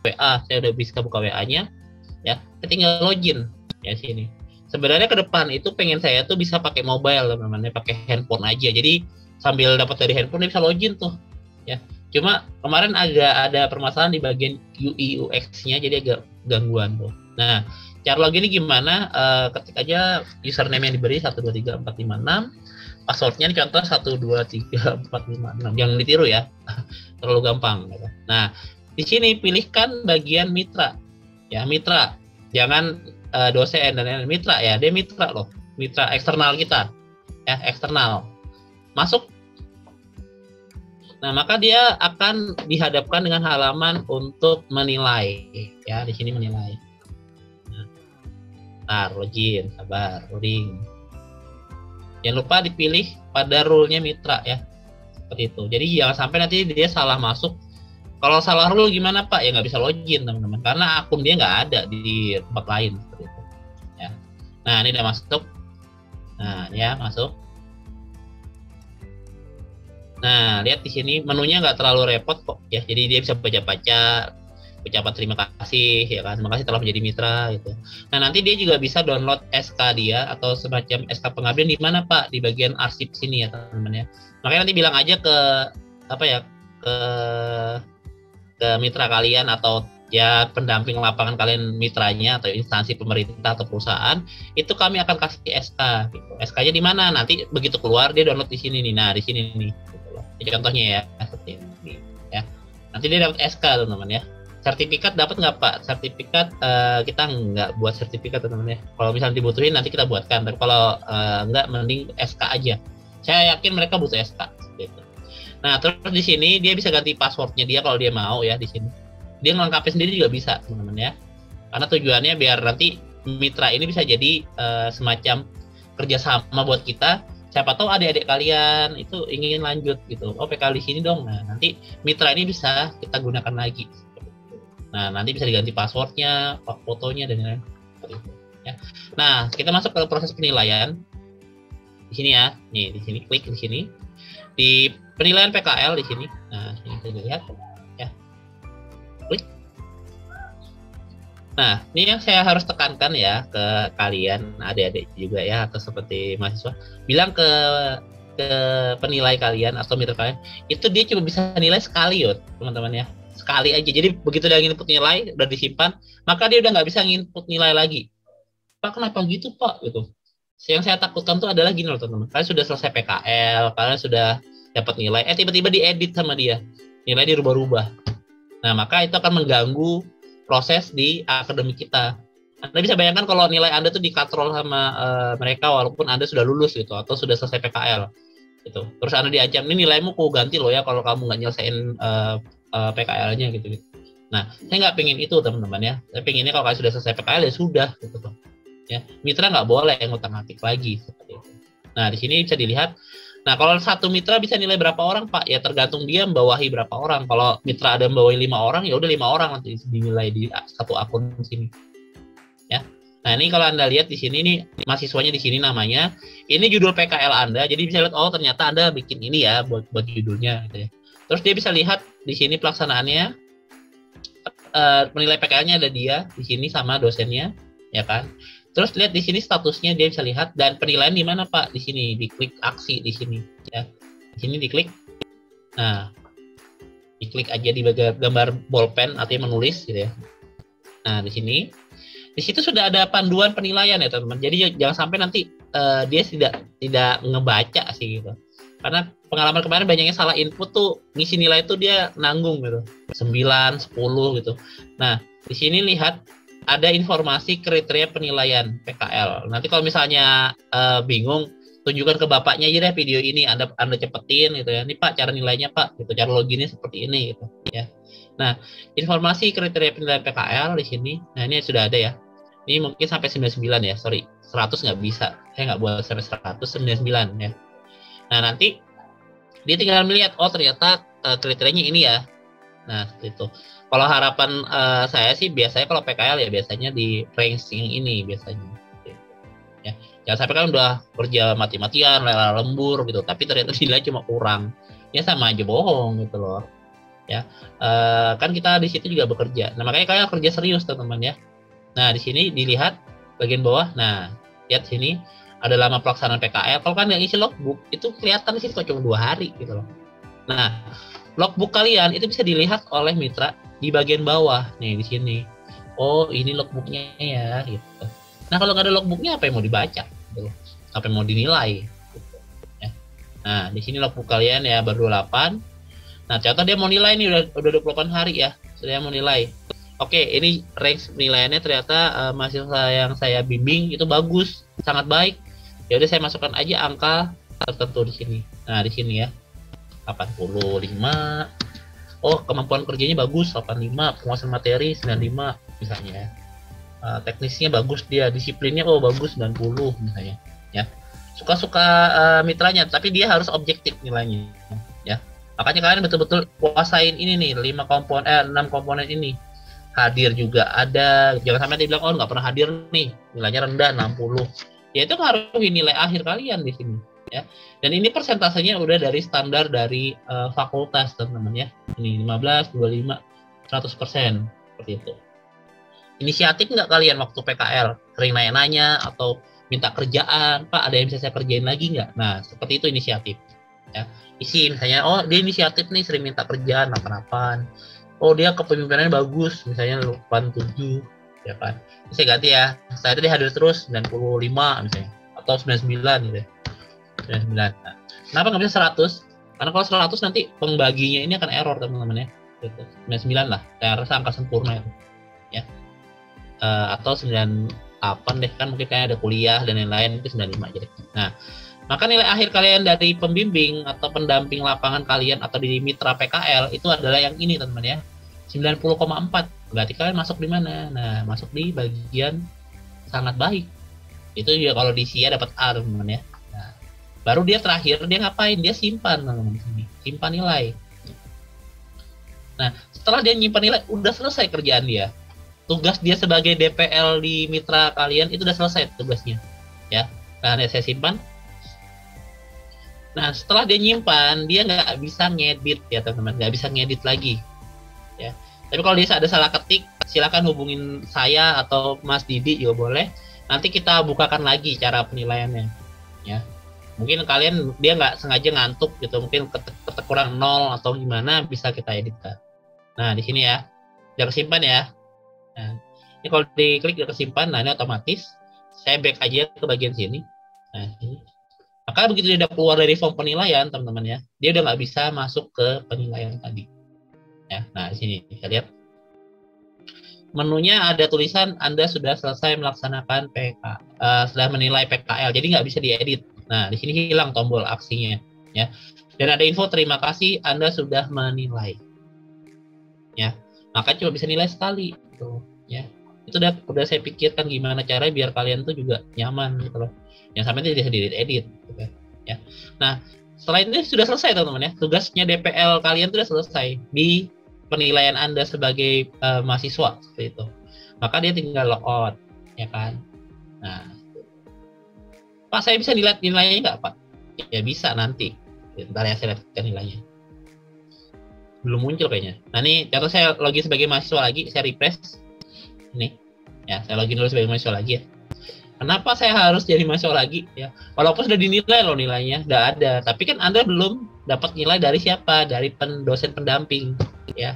WA, saya udah bisa buka WA-nya, ya, tinggal login ya sini. Sebenarnya ke depan itu pengen saya tuh bisa pakai mobile, teman-teman, pakai handphone aja. Jadi sambil dapat dari handphone dia bisa login tuh, ya. Cuma kemarin agak ada permasalahan di bagian UI UX-nya, jadi agak gangguan tuh. Nah, cara loginnya gimana? Ketik aja username yang diberi 123456, passwordnya contoh 123456. Jangan ditiru ya, terlalu gampang. Nah, di sini pilihkan bagian mitra, ya mitra. Jangan dosen dan lain-lain, mitra ya, dia mitra loh, mitra eksternal kita, ya eksternal. Masuk. Nah, maka dia akan dihadapkan dengan halaman untuk menilai, ya di sini menilai. Nah, login, sabar, loading. Jangan lupa dipilih pada rule-nya mitra ya, seperti itu. Jadi jangan sampai nanti dia salah masuk. Kalau salah rule gimana Pak? Ya nggak bisa login teman-teman, karena akun dia nggak ada di tempat lain seperti itu. Ya. Nah ini udah masuk. Nah ya masuk. Nah lihat di sini menunya nggak terlalu repot kok ya. Jadi dia bisa baca-baca, ucapan terima kasih ya kan. Terima kasih telah menjadi mitra gitu. Nah nanti dia juga bisa download SK dia atau semacam SK pengabdian di mana Pak? Di bagian arsip sini ya teman-teman ya. Makanya nanti bilang aja ke apa ya, ke mitra kalian atau ya pendamping lapangan kalian, mitranya atau instansi pemerintah atau perusahaan, itu kami akan kasih SK gitu. SK-nya di mana? Nanti begitu keluar dia download di sini nih. Nah, di sini nih gitu loh. Ini contohnya ya, seperti ini ya. Nanti dia dapat SK teman-teman ya. Sertifikat dapat nggak Pak? Sertifikat kita nggak buat sertifikat teman-teman ya. Kalau misalnya dibutuhin nanti kita buatkan. Tapi kalau nggak, mending SK aja. Saya yakin mereka butuh SK gitu. Nah, terus di sini dia bisa ganti passwordnya dia kalau dia mau ya di sini. Dia ngelengkapin sendiri juga bisa, teman-teman ya. Karena tujuannya biar nanti mitra ini bisa jadi semacam kerjasama buat kita. Siapa tahu adik-adik kalian itu ingin lanjut gitu. Oh, PK di sini dong. Nah, nanti mitra ini bisa kita gunakan lagi. Nah, nanti bisa diganti passwordnya, fotonya dan lain-lain. Ya. Nah, kita masuk ke proses penilaian. Di sini ya. Nih, di sini klik di sini. Di penilaian PKL di sini. Nah, ini bisa dilihat ya. Klik. Nah, ini yang saya harus tekankan ya ke kalian adik-adik juga ya, atau seperti mahasiswa, bilang ke penilai kalian atau mitra kalian, itu dia cuma bisa nilai sekali ya, teman-teman ya. Sekali aja. Jadi begitu dia input nilai udah disimpan, maka dia udah nggak bisa input nilai lagi. Pak, kenapa gitu, Pak? Gitu. Yang saya takutkan tuh adalah gini loh teman-teman, kalian sudah selesai PKL, kalian sudah dapat nilai, tiba-tiba diedit sama dia, nilai dirubah-rubah. Nah maka itu akan mengganggu proses di akademik kita. Anda bisa bayangkan kalau nilai Anda tuh dikatrol sama mereka walaupun Anda sudah lulus gitu atau sudah selesai PKL gitu. Terus Anda diancam, ini nilaimu ku ganti loh ya kalau kamu nggak nyelesain PKL-nya gitu. Nah saya nggak pengen itu teman-teman ya. Saya pengennya kalau kalian sudah selesai PKL ya sudah gitu tuh. Ya, mitra nggak boleh yang ngutang-atik lagi seperti itu. Nah di sini bisa dilihat. Nah kalau satu mitra bisa nilai berapa orang Pak? Ya tergantung dia membawahi berapa orang. Kalau mitra ada membawahi 5 orang, ya udah 5 orang nanti dinilai di satu akun sini. Ya. Nah ini kalau Anda lihat di sini nih mahasiswanya di sini namanya. Ini judul PKL Anda. Jadi bisa lihat oh ternyata Anda bikin ini ya buat judulnya gitu ya. Terus dia bisa lihat di sini pelaksanaannya. Penilai PKL-nya ada dia di sini sama dosennya, ya kan? Terus lihat di sini statusnya dia bisa lihat, dan penilaian di mana Pak? Di sini, diklik aksi di sini ya. Di sini diklik. Nah, diklik aja di bagian gambar bolpen artinya menulis gitu ya. Nah, di sini di situ sudah ada panduan penilaian ya, teman-teman. Jadi jangan sampai nanti dia tidak ngebaca sih gitu. Karena pengalaman kemarin banyaknya salah input tuh, ngisi nilai itu dia nanggung gitu. 9, 10 gitu. Nah, di sini lihat ada informasi kriteria penilaian PKL. Nanti kalau misalnya bingung, tunjukkan ke bapaknya aja deh video ini, Anda cepetin gitu ya. Ini Pak cara nilainya Pak, gitu. Cara loginnya seperti ini gitu ya. Nah, informasi kriteria penilaian PKL di sini. Nah, ini sudah ada ya. Ini mungkin sampai 99 ya, sorry. 100 nggak bisa. Saya nggak buat sampai 100, 99 ya. Nah, nanti dia tinggal melihat, oh ternyata kriterianya ini ya. Nah, itu. Kalau harapan saya sih biasanya kalau PKL ya biasanya di range yang ini biasanya. Ya, jangan sampai kan udah kerja mati-matian, rela lembur gitu, tapi ternyata nilai cuma kurang. Ya sama aja bohong gitu loh. ya. Kan kita di situ juga bekerja. Nah, makanya kalian kerja serius teman-teman ya. Nah, di sini dilihat bagian bawah. Nah, lihat sini ada lama pelaksanaan PKL. Kalau kan yang isi logbook itu kelihatan di sini kok cuma 2 hari gitu loh. Nah, logbook kalian itu bisa dilihat oleh mitra di bagian bawah nih di sini. Oh, ini logbooknya ya gitu. Nah, kalau nggak ada logbooknya apa yang mau dibaca gitu. Apa yang mau dinilai gitu, ya. Nah, di sini logbook kalian ya baru 28. Nah, contoh dia mau nilai nih udah 28 hari ya. Sudah mau nilai. Oke, ini range penilaiannya ternyata mahasiswa yang saya bimbing itu bagus, sangat baik. Ya udah saya masukkan aja angka tertentu di sini. Nah, di sini ya. 85. Oh, kemampuan kerjanya bagus 85, penguasaan materi 95 misalnya. Teknisnya bagus dia, disiplinnya bagus 90 misalnya, ya. Suka-suka mitranya, tapi dia harus objektif nilainya, ya. Makanya kalian betul-betul kuasain ini nih 6 komponen ini. Hadir juga ada, jangan sampai dia bilang nggak pernah hadir nih, nilainya rendah 60. Ya itu harus nilai akhir kalian di sini, ya. Dan ini persentasenya udah dari standar dari fakultas teman-teman ya. Ini 15, 25, 100% seperti itu. Inisiatif nggak kalian waktu PKL? Sering nanya-nanya atau minta kerjaan, Pak ada yang bisa saya kerjain lagi nggak? Nah, seperti itu inisiatif. Ya. Isi misalnya, oh dia inisiatif nih sering minta kerjaan, apa-apaan. Oh dia kepemimpinannya bagus, misalnya 87, ya kan. Ini saya ganti ya, saya tadi hadir terus 95 misalnya, atau 99 gitu ya. 99. Nah, kenapa nggak bisa 100? Karena kalau 100 nanti pembaginya ini akan error teman-teman ya. 99 lah, saya rasa angka sempurna itu. Ya. Atau 98 deh, kan mungkin kayak ada kuliah dan lain-lain, itu 95 aja deh. Nah, maka nilai akhir kalian dari pembimbing atau pendamping lapangan kalian atau di mitra PKL itu adalah yang ini teman-teman ya. 90,4. Berarti kalian masuk di mana? Nah, masuk di bagian sangat baik. Itu ya kalau di SIA dapat A teman-teman ya. Nah, baru dia terakhir dia ngapain? Dia simpan teman-teman di sini. Simpan nilai. Nah, setelah dia nyimpan nilai, udah selesai kerjaan dia. Tugas dia sebagai DPL di mitra kalian itu udah selesai tugasnya. Ya. Nah, saya simpan. Nah, setelah dia nyimpan, dia nggak bisa ngedit ya teman-teman, nggak bisa ngedit lagi. Ya. Tapi kalau dia ada salah ketik, silakan hubungin saya atau Mas Didi juga boleh. Nanti kita bukakan lagi cara penilaiannya. Ya. Mungkin kalian dia nggak sengaja ngantuk gitu, mungkin ketek kurang 0 atau gimana, bisa kita editkan. Nah, di sini ya, udah kesimpan ya. Nah, ini kalau diklik udah kesimpan, nah ini otomatis. Saya back aja ke bagian sini. Nah, ini. Maka begitu dia udah keluar dari form penilaian, teman-teman ya, dia udah nggak bisa masuk ke penilaian tadi. Ya, nah di sini kita lihat menunya ada tulisan Anda sudah selesai melaksanakan sudah menilai PKL, jadi nggak bisa diedit. Nah di sini hilang tombol aksinya, ya. Dan ada info terima kasih Anda sudah menilai, ya. Maka cuma bisa nilai sekali, gitu, ya. Itu udah saya pikirkan gimana caranya biar kalian tuh juga nyaman gitu loh. Yang sampai tidak bisa diedit, gitu, ya. Nah, setelah itu sudah selesai teman-teman ya. Tugasnya DPL kalian sudah selesai di penilaian Anda sebagai mahasiswa seperti itu. Maka dia tinggal logout, ya kan. Nah, Pak saya bisa dilihat nilainya nggak Pak? Ya bisa nanti. Bentar ya saya lihat nilainya. Belum muncul kayaknya. Nah ini contoh saya login sebagai mahasiswa lagi, saya refresh. Ini, ya saya login dulu sebagai mahasiswa lagi ya. Kenapa saya harus jadi mahasiswa lagi ya? Walaupun sudah dinilai loh nilainya, sudah ada, tapi kan Anda belum dapat nilai dari siapa? Dari dosen pendamping, ya.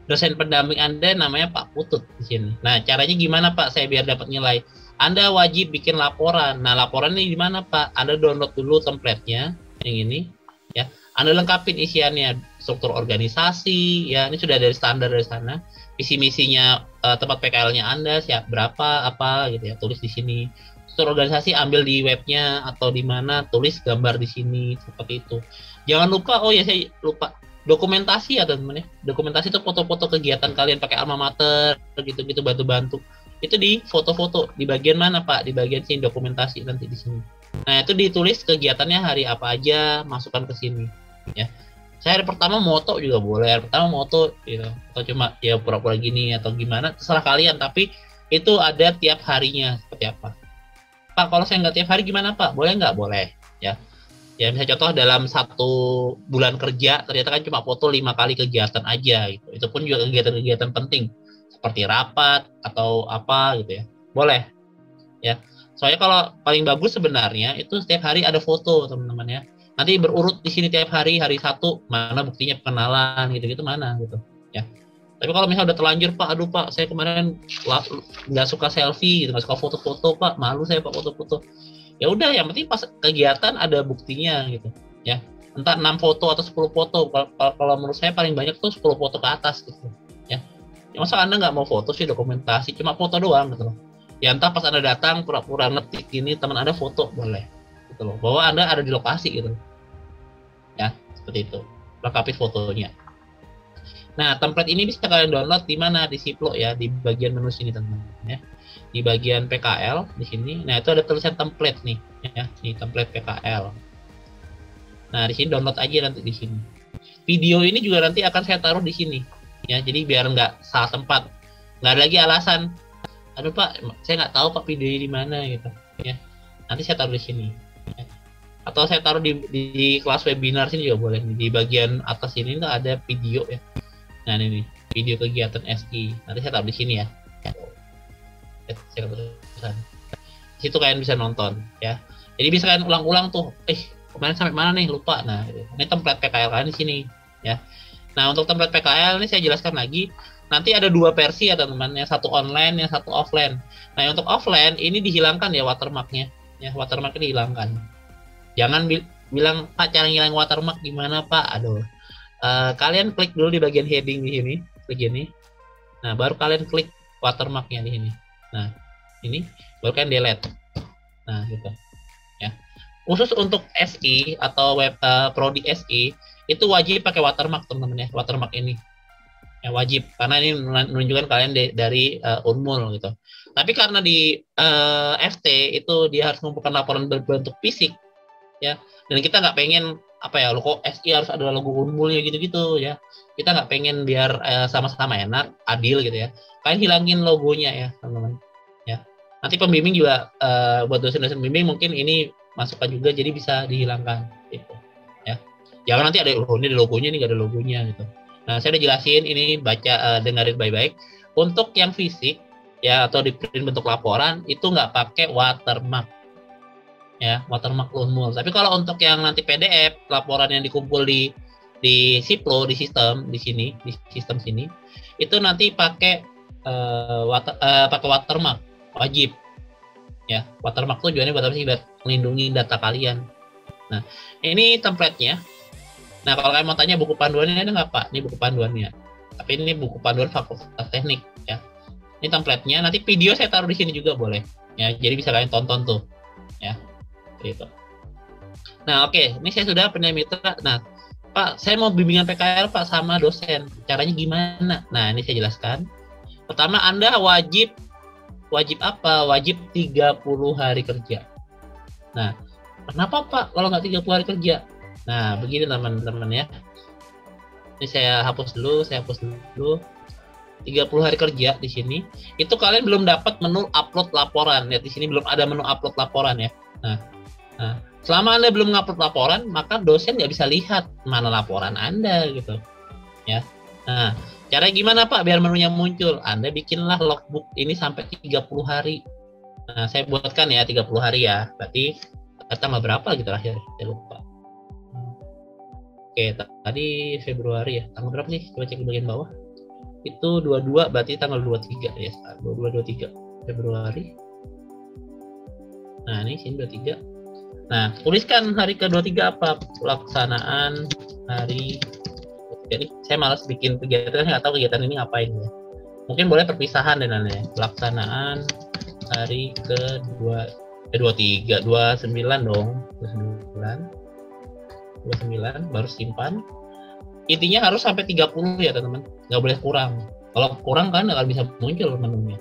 Dosen pendamping Anda namanya Pak Putut di sini. Nah, caranya gimana Pak? Saya biar dapat nilai. Anda wajib bikin laporan. Nah, laporan ini gimana Pak? Anda download dulu template-nya, yang ini, ya. Anda lengkapin isiannya, struktur organisasi, ya. Ini sudah dari standar dari sana. Visi misinya tempat PKL-nya Anda siap berapa apa gitu ya, tulis di sini. Struktur organisasi ambil di webnya atau di mana, tulis gambar di sini seperti itu. Jangan lupa, oh ya saya lupa, dokumentasi ya teman-teman ya. Dokumentasi itu foto-foto kegiatan kalian pakai alma mater gitu-gitu, bantu-bantu. Itu di foto-foto di bagian mana Pak? Di bagian sini dokumentasi nanti di sini. Nah, itu ditulis kegiatannya hari apa aja, masukkan ke sini ya. Saya hari pertama moto juga boleh, hari pertama moto gitu. Atau cuma ya pura-pura gini atau gimana, terserah kalian, tapi itu ada tiap harinya seperti apa. Pak, kalau saya nggak tiap hari gimana Pak? Boleh nggak? Boleh ya. Ya misalnya contoh dalam 1 bulan kerja ternyata kan cuma foto 5 kali kegiatan aja gitu. Itu pun juga kegiatan-kegiatan penting seperti rapat atau apa gitu ya. Boleh ya. Soalnya kalau paling bagus sebenarnya itu setiap hari ada foto teman-teman ya. Nanti berurut di sini tiap hari, hari satu mana buktinya pengenalan gitu-gitu mana gitu ya. Tapi kalau misalnya udah terlanjur Pak, aduh Pak, saya kemarin nggak suka selfie, gitu, nggak suka foto-foto Pak, malu saya Pak foto-foto. Ya udah, yang penting pas kegiatan ada buktinya gitu ya. Entah 6 foto atau 10 foto. Kalau menurut saya paling banyak tuh 10 foto ke atas gitu ya. Ya masa Anda nggak mau foto sih dokumentasi, cuma foto doang gitu loh. Ya entah pas Anda datang pura-pura ngetik gini teman Anda foto boleh gitu loh. Bahwa Anda ada di lokasi gitu. Ya, seperti itu. Lengkapi fotonya. Nah, template ini bisa kalian download di mana? Di Ziplo ya, di bagian menu sini teman-teman ya. Di bagian PKL di sini. Nah, itu ada tulisan template nih ya, di template PKL. Nah, di sini download aja nanti di sini. Video ini juga nanti akan saya taruh di sini ya. Jadi biar nggak salah tempat. Nggak ada lagi alasan. Aduh Pak, saya nggak tahu Pak video di mana gitu ya. Nanti saya taruh di sini. Ya. Atau saya taruh di kelas webinar sini juga boleh. Di bagian atas ini tuh ada video ya. Nah ini nih, video kegiatan SI. Nanti saya taruh di sini ya. Saya tulisan. Di situ kalian bisa nonton ya. Jadi bisa kalian ulang-ulang tuh. Kemarin sampai mana nih lupa. Nah ini template PKL kalian di sini ya. Nah untuk template PKL ini saya jelaskan lagi. Nanti ada 2 versi ya teman-teman. Yang satu online, yang satu offline. Nah untuk offline ini dihilangkan ya watermarknya. Ya watermarknya dihilangkan. Jangan bilang Pak cara ngilang watermark gimana Pak? Aduh. Kalian klik dulu di bagian heading di sini, klik ini. Nah, baru kalian klik watermarknya di sini. Nah, ini baru kalian delete. Nah, gitu. Ya. Khusus untuk SI atau web prodi SI itu wajib pakai watermark teman-teman ya, watermark ini. Ya wajib karena ini menunjukkan kalian dari Unmul gitu. Tapi karena di FT itu dia harus mengumpulkan laporan berbentuk fisik ya. Dan kita nggak pengen apa ya, kok SI harus ada logo Unmulnya gitu-gitu ya. Kita nggak pengen biar sama-sama enak, adil gitu ya. Kalian hilangin logonya ya, teman-teman. Ya. Nanti pembimbing juga buat dosen-dosen pembimbing mungkin ini masukkan juga jadi bisa dihilangkan gitu. Ya. Jangan nanti ada logonya ini nggak ada logonya gitu. Nah, saya udah jelasin ini dengerin baik-baik. Untuk yang fisik ya atau di print bentuk laporan itu nggak pakai watermark. Ya, watermark Unmul. Tapi kalau untuk yang nanti PDF, laporan yang dikumpul di Ziplo, di sistem di sini, di sistem sini, itu nanti pakai watermark wajib. Ya, watermark tujuannya buat apa sih? Buat melindungi data kalian. Nah, ini template-nya. Nah, kalau kalian mau tanya buku panduannya ada nggak Pak? Ini buku panduannya. Tapi ini buku panduan Fakultas Teknik ya. Ini template-nya. Nanti video saya taruh di sini juga boleh. Ya, jadi bisa kalian tonton tuh. Ya. Gitu. Nah oke, ini saya sudah penilaian mitra. Nah Pak, saya mau bimbingan PKL Pak sama dosen. Caranya gimana? Nah ini saya jelaskan. Pertama Anda wajib apa? Wajib 30 hari kerja. Nah kenapa Pak kalau nggak 30 hari kerja? Nah begini teman-teman ya. Ini saya hapus dulu. 30 hari kerja di sini. Itu kalian belum dapat menu upload laporan. Lihat di sini belum ada menu upload laporan ya. Nah, selama Anda belum ngupload laporan, maka dosen nggak bisa lihat mana laporan Anda gitu. Ya. Nah, caranya gimana Pak biar menunya muncul? Anda bikinlah logbook ini sampai 30 hari. Nah, saya buatkan ya 30 hari ya. Berarti tanggal berapa gitu terakhir? Saya lupa. Oke, tadi Februari ya. Tanggal berapa sih? Coba cek di bagian bawah. Itu 22, berarti tanggal 23 ya. 22 23 Februari. Nah, ini sini 23. Nah, tuliskan hari ke-23 apa? Pelaksanaan hari. Jadi saya malas bikin kegiatan, saya nggak tahu kegiatan ini ngapain ya. Mungkin boleh perpisahan dan lain-lain. Pelaksanaan hari ke-23, 29 dong. 29 baru simpan. Intinya harus sampai 30 ya teman-teman. Nggak boleh kurang. Kalau kurang kan nggak bisa muncul menunya.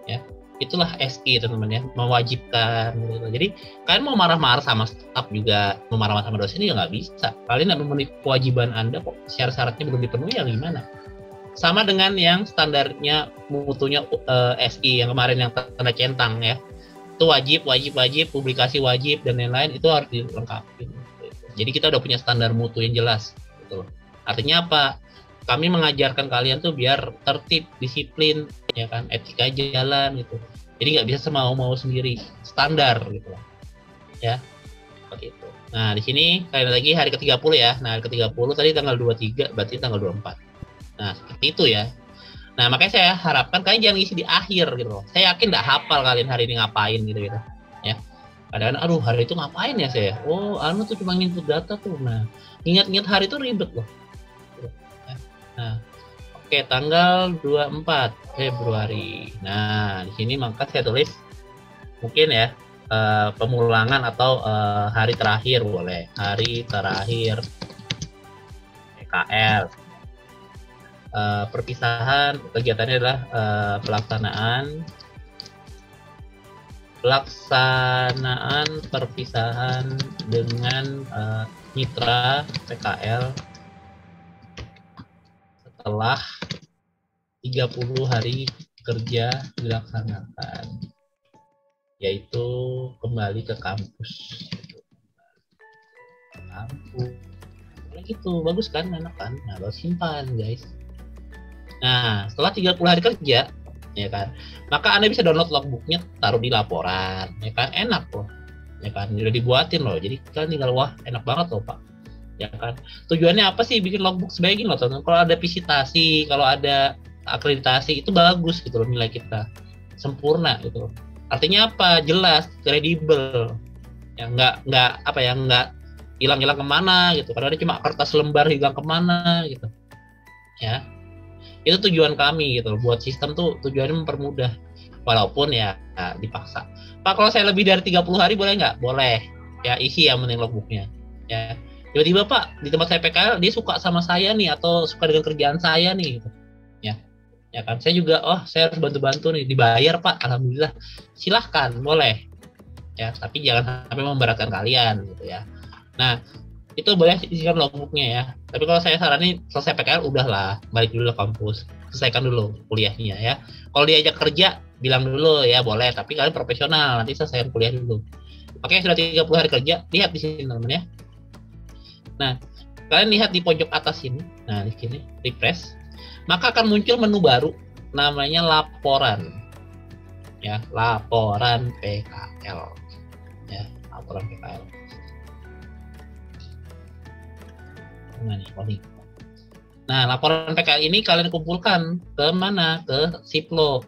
Ya. Itulah SI teman-teman ya, mewajibkan gitu. Jadi kalian mau marah-marah sama staff juga, mau marah-marah sama dosen juga nggak bisa. Kalian nggak memenuhi kewajiban Anda kok, syarat-syaratnya belum dipenuhi ya gimana? Sama dengan yang standarnya mutunya SI yang kemarin yang tanda centang ya, itu wajib, publikasi wajib dan lain-lain itu harus dilengkapi. Jadi kita udah punya standar mutu yang jelas gitu. Artinya apa? Kami mengajarkan kalian tuh biar tertib, disiplin, ya kan, etika jalan gitu. Jadi nggak bisa semau-mau sendiri, standar gitu ya, seperti itu. Nah di sini sekali lagi hari ke-30 ya. Nah hari ke-30 tadi tanggal 23, berarti tanggal 24. Nah seperti itu ya. Nah makanya saya harapkan kalian jangan ngisi di akhir gitu loh. Saya yakin nggak hafal kalian hari ini ngapain gitu ya. Kadang-kadang aduh hari itu ngapain ya saya, oh anu tuh cuma input data tuh. Nah ingat-ingat hari itu ribet loh. Nah oke, tanggal 24 Februari. Nah di sini maka saya tulis mungkin ya pemulangan atau hari terakhir, boleh hari terakhir PKL. Perpisahan kegiatannya adalah pelaksanaan perpisahan dengan mitra PKL setelah 30 hari kerja dilaksanakan, yaitu kembali ke kampus. Gitu, bagus kan, enak kan? Nah, lo simpan guys. Nah, setelah 30 hari kerja, ya kan, maka Anda bisa download logbooknya, taruh di laporan, ya kan, enak loh, ya kan, udah dibuatin loh, jadi kan tinggal, wah enak banget loh Pak, ya kan. Tujuannya apa sih bikin logbook sebagai gini loh teman-teman, kalau ada visitasi, kalau ada akreditasi, itu bagus gitu loh, nilai kita sempurna gitu loh. Artinya apa? Jelas, kredibel, ya nggak apa ya, nggak hilang-hilang kemana gitu, karena ada cuma kertas lembar hilang kemana gitu, ya. Itu tujuan kami gitu loh, buat sistem tuh tujuannya mempermudah, walaupun ya dipaksa. Pak kalau saya lebih dari 30 hari boleh nggak? Boleh ya, isi yang penting logbooknya ya. Tiba-tiba Pak di tempat saya PKL dia suka sama saya nih, atau suka dengan kerjaan saya nih gitu ya kan, saya juga saya harus bantu-bantu nih, dibayar Pak, alhamdulillah, silahkan boleh ya, tapi jangan sampai memberatkan kalian gitu ya. Nah itu boleh isikan logbooknya ya. Tapi kalau saya saranin selesai PKL udahlah, balik dulu ke kampus, selesaikan dulu kuliahnya ya. Kalau diajak kerja bilang dulu ya boleh, tapi kalian profesional, nanti selesaikan kuliah dulu. Oke, sudah 30 hari kerja, lihat di sini teman-teman ya. Nah kalian lihat di pojok atas ini, nah di sini refresh, maka akan muncul menu baru namanya laporan ya, laporan PKL ya, laporan PKL. Nah, laporan PKL ini kalian kumpulkan ke mana? Ke Siplo.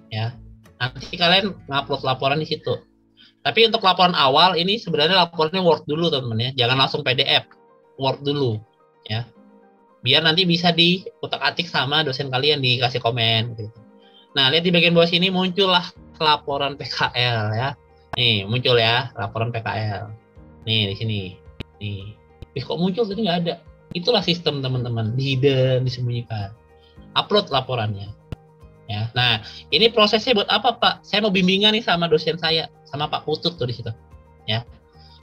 Ya. Nanti kalian ngupload laporan di situ. Tapi untuk laporan awal ini sebenarnya laporannya Word dulu, teman-teman ya. Jangan langsung PDF. Word dulu, ya. Biar nanti bisa diutak-atik sama dosen kalian, dikasih komen gitu. Nah, lihat di bagian bawah sini muncullah laporan PKL ya. Nih, muncul ya laporan PKL. Nih, di sini. Nih. Kok muncul tadi nggak ada? Itulah sistem teman-teman, hidden, disembunyikan. Upload laporannya. Ya. Nah, ini prosesnya buat apa Pak? Saya mau bimbingan nih sama dosen saya, sama Pak Putut tuh di situ. Ya.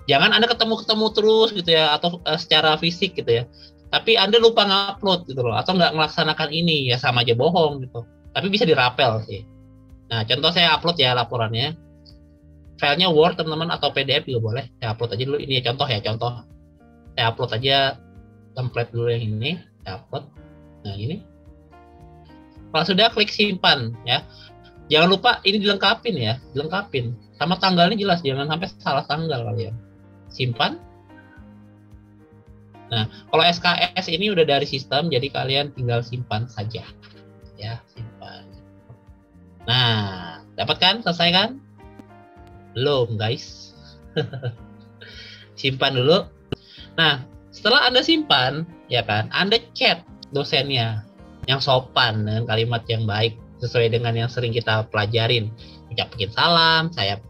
Jangan Anda ketemu-ketemu terus gitu ya, atau secara fisik gitu ya. Tapi Anda lupa ngupload gitu loh, atau nggak melaksanakan ini, ya sama aja bohong gitu. Tapi bisa dirapel sih. Nah, contoh saya upload ya laporannya. Filenya Word teman-teman atau PDF juga boleh. Saya upload aja dulu, ini ya contoh ya, contoh. Saya upload aja template dulu yang ini, saya upload. Nah ini, kalau sudah klik simpan ya. Jangan lupa ini dilengkapin ya, dilengkapin sama tanggalnya jelas, jangan sampai salah tanggal kalian. Simpan. Nah kalau SKS ini udah dari sistem, jadi kalian tinggal simpan saja ya, simpan. Nah dapat kan, selesai kan? Belum guys. Simpan dulu. Nah, setelah Anda simpan, ya kan, Anda chat dosennya yang sopan dengan kalimat yang baik sesuai dengan yang sering kita pelajarin. Ucapin salam, saya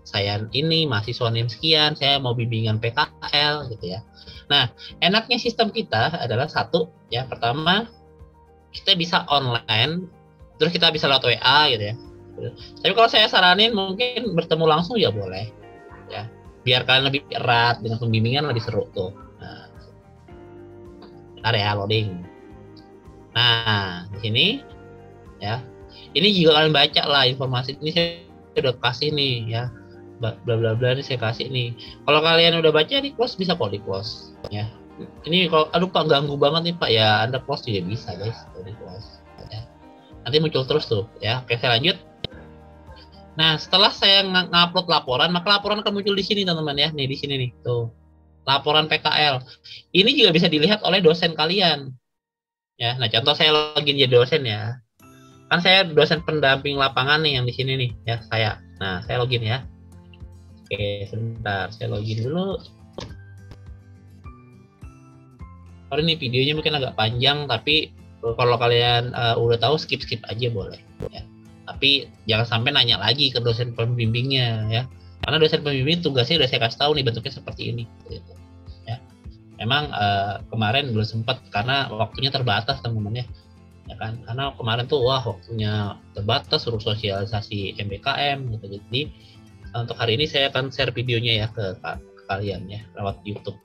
ini mahasiswa NIM sekian, saya mau bimbingan PKL gitu ya. Nah, enaknya sistem kita adalah satu ya, pertama kita bisa online, terus kita bisa lewat WA gitu ya. Tapi kalau saya saranin mungkin bertemu langsung ya boleh ya, biar kalian lebih erat dengan pembimbingan, lebih seru tuh. Nah, bentar ya, loading. Nah, di sini ya. Ini juga kalian baca lah informasi ini, saya udah kasih nih ya. bla bla bla ini saya kasih nih. Kalau kalian udah baca di close bisa kok di close ya. Ini kalau aduh Pak ganggu banget nih Pak ya, Anda close juga bisa guys, di close ya. Nanti muncul terus tuh ya. Oke, saya lanjut. Nah, setelah saya ngupload laporan, maka laporan akan muncul di sini teman-teman ya. Nih di sini nih tuh. Laporan PKL. Ini juga bisa dilihat oleh dosen kalian. Ya, nah contoh saya login jadi dosen ya. Kan saya dosen pendamping lapangan nih yang di sini nih ya, saya. Nah, saya login ya. Oke, sebentar, saya login dulu. Sorry nih videonya mungkin agak panjang, tapi kalau kalian udah tahu skip aja boleh ya. Tapi jangan sampai nanya lagi ke dosen pembimbingnya ya. Karena dosen pembimbing tugasnya udah saya kasih tahu nih bentuknya seperti ini gitu. Ya. Memang kemarin belum sempat karena waktunya terbatas teman-teman ya. Ya kan? Karena kemarin tuh wah waktunya terbatas suruh sosialisasi MBKM gitu. Jadi untuk hari ini saya akan share videonya ya ke kalian ya lewat YouTube.